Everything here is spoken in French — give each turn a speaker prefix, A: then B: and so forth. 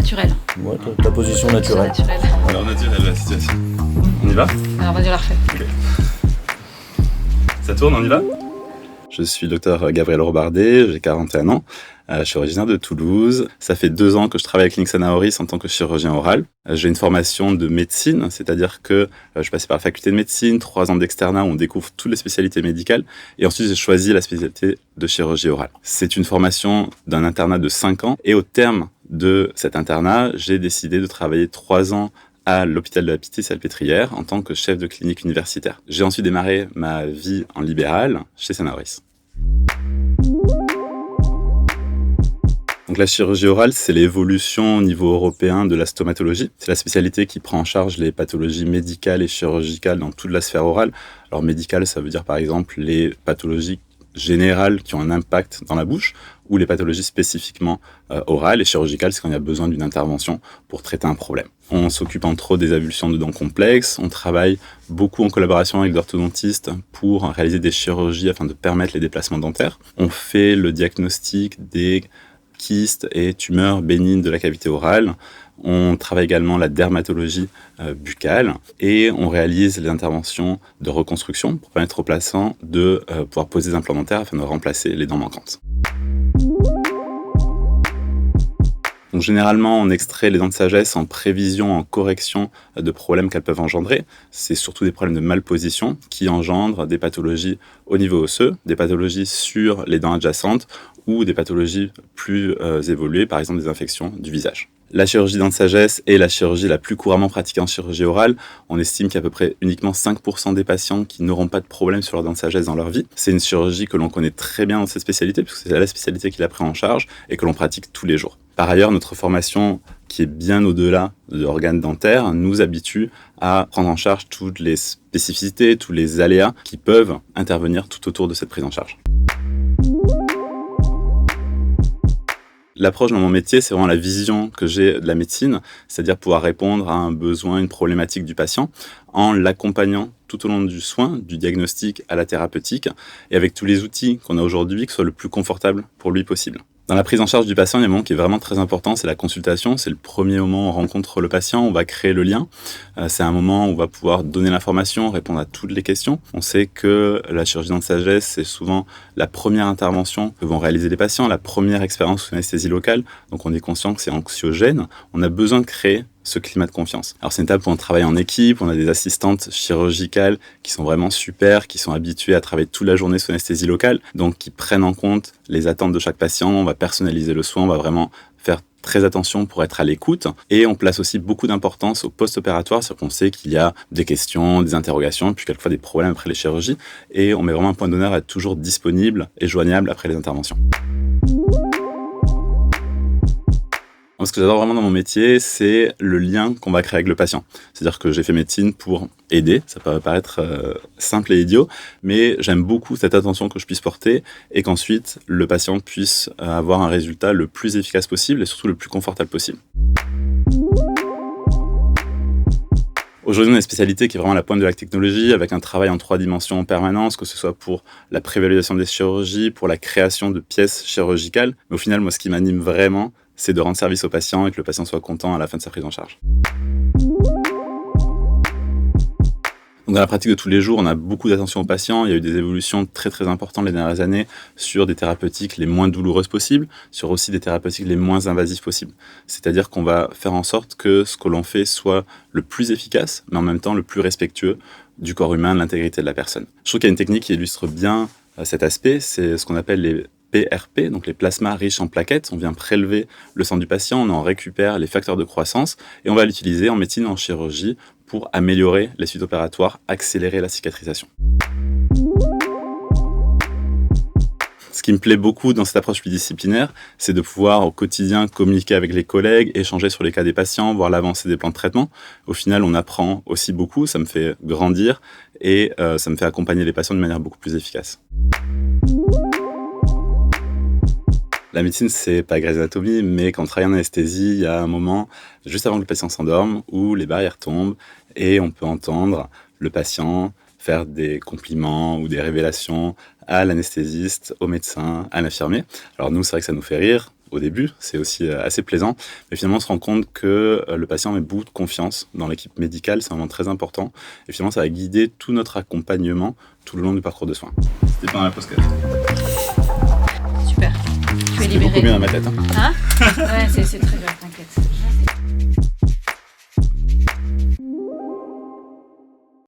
A: naturelle.
B: Ouais, ta position naturelle.
C: Alors naturelle la situation. On y va ?
A: Alors vas-y, on la refait.
C: Okay. Ça tourne, on y va ? Je suis docteur Gabriel Robardet, j'ai 41 ans, je suis originaire de Toulouse. Ça fait 2 ans que je travaille avec l'INSEAD Horis en tant que chirurgien oral. J'ai une formation de médecine, c'est-à-dire que je passais par la faculté de médecine, 3 ans d'externat où on découvre toutes les spécialités médicales, et ensuite j'ai choisi la spécialité de chirurgie orale. C'est une formation d'un internat de 5 ans, et au terme de cet internat, j'ai décidé de travailler 3 ans à l'hôpital de la Pitié-Salpêtrière en tant que chef de clinique universitaire. J'ai ensuite démarré ma vie en libéral chez Horis. Donc la chirurgie orale, c'est l'évolution au niveau européen de la stomatologie. C'est la spécialité qui prend en charge les pathologies médicales et chirurgicales dans toute la sphère orale. Alors médicale, ça veut dire par exemple les pathologies générales qui ont un impact dans la bouche, ou les pathologies spécifiquement orales, et chirurgicales, c'est quand il y a besoin d'une intervention pour traiter un problème. On s'occupe entre autres des avulsions de dents complexes, on travaille beaucoup en collaboration avec l'orthodontiste pour réaliser des chirurgies afin de permettre les déplacements dentaires. On fait le diagnostic des kystes et tumeurs bénignes de la cavité orale. On travaille également la dermatologie buccale et on réalise les interventions de reconstruction pour permettre aux patients de pouvoir poser des implants dentaires afin de remplacer les dents manquantes. Donc, généralement, on extrait les dents de sagesse en prévision, en correction de problèmes qu'elles peuvent engendrer. C'est surtout des problèmes de malposition qui engendrent des pathologies au niveau osseux, des pathologies sur les dents adjacentes ou des pathologies plus évoluées, par exemple des infections du visage. La chirurgie dents de sagesse est la chirurgie la plus couramment pratiquée en chirurgie orale. On estime qu'il y a à peu près uniquement 5% des patients qui n'auront pas de problème sur leurs dents de sagesse dans leur vie. C'est une chirurgie que l'on connaît très bien dans cette spécialité, puisque c'est la spécialité qui l'a pris en charge et que l'on pratique tous les jours. Par ailleurs, notre formation, qui est bien au-delà de l'organe dentaire, nous habitue à prendre en charge toutes les spécificités, tous les aléas qui peuvent intervenir tout autour de cette prise en charge. L'approche dans mon métier, c'est vraiment la vision que j'ai de la médecine, c'est-à-dire pouvoir répondre à un besoin, une problématique du patient, en l'accompagnant tout au long du soin, du diagnostic à la thérapeutique, et avec tous les outils qu'on a aujourd'hui, que ce soit le plus confortable pour lui possible. Dans la prise en charge du patient, il y a un moment qui est vraiment très important, c'est la consultation. C'est le premier moment où on rencontre le patient, on va créer le lien. C'est un moment où on va pouvoir donner l'information, répondre à toutes les questions. On sait que la chirurgie dents de sagesse, c'est souvent la première intervention que vont réaliser les patients, la première expérience sous anesthésie locale. Donc on est conscient que c'est anxiogène. On a besoin de créer ce climat de confiance. Alors c'est une étape où on travaille en équipe, on a des assistantes chirurgicales qui sont vraiment super, qui sont habituées à travailler toute la journée sous anesthésie locale, donc qui prennent en compte les attentes de chaque patient. On va personnaliser le soin, on va vraiment faire très attention pour être à l'écoute, et on place aussi beaucoup d'importance au post-opératoire, c'est-à-dire qu'on sait qu'il y a des questions, des interrogations, puis quelquefois des problèmes après les chirurgies, et on met vraiment un point d'honneur à être toujours disponible et joignable après les interventions. Ce que j'adore vraiment dans mon métier, c'est le lien qu'on va créer avec le patient. C'est-à-dire que j'ai fait médecine pour aider, ça peut paraître simple et idiot, mais j'aime beaucoup cette attention que je puisse porter et qu'ensuite le patient puisse avoir un résultat le plus efficace possible et surtout le plus confortable possible. Aujourd'hui, on a une spécialité qui est vraiment à la pointe de la technologie, avec un travail en 3 dimensions en permanence, que ce soit pour la préévaluation des chirurgies, pour la création de pièces chirurgicales. Mais au final, moi, ce qui m'anime vraiment, c'est de rendre service au patient et que le patient soit content à la fin de sa prise en charge. Donc dans la pratique de tous les jours, on a beaucoup d'attention aux patients. Il y a eu des évolutions très très importantes les dernières années sur des thérapeutiques les moins douloureuses possibles, sur aussi des thérapeutiques les moins invasives possibles. C'est-à-dire qu'on va faire en sorte que ce que l'on fait soit le plus efficace, mais en même temps le plus respectueux du corps humain, de l'intégrité de la personne. Je trouve qu'il y a une technique qui illustre bien cet aspect, c'est ce qu'on appelle les PRP, donc les plasmas riches en plaquettes. On vient prélever le sang du patient, on en récupère les facteurs de croissance et on va l'utiliser en médecine ou en chirurgie pour améliorer les suites opératoires, accélérer la cicatrisation. Ce qui me plaît beaucoup dans cette approche pluridisciplinaire, c'est de pouvoir au quotidien communiquer avec les collègues, échanger sur les cas des patients, voir l'avancée des plans de traitement. Au final, on apprend aussi beaucoup, ça me fait grandir et ça me fait accompagner les patients de manière beaucoup plus efficace. La médecine, c'est pas Grey's Anatomy, mais quand on travaille en anesthésie, il y a un moment, juste avant que le patient s'endorme, où les barrières tombent et on peut entendre le patient faire des compliments ou des révélations à l'anesthésiste, au médecin, à l'infirmier. Alors nous, c'est vrai que ça nous fait rire, au début, c'est aussi assez plaisant, mais finalement on se rend compte que le patient met beaucoup de confiance dans l'équipe médicale, c'est vraiment très important, et finalement ça va guider tout notre accompagnement tout le long du parcours de soins. C'était pendant la pause café.
A: Super, tu es libéré.
C: Beaucoup mieux dans ma tête.
A: Hein ouais, c'est très bien, t'inquiète.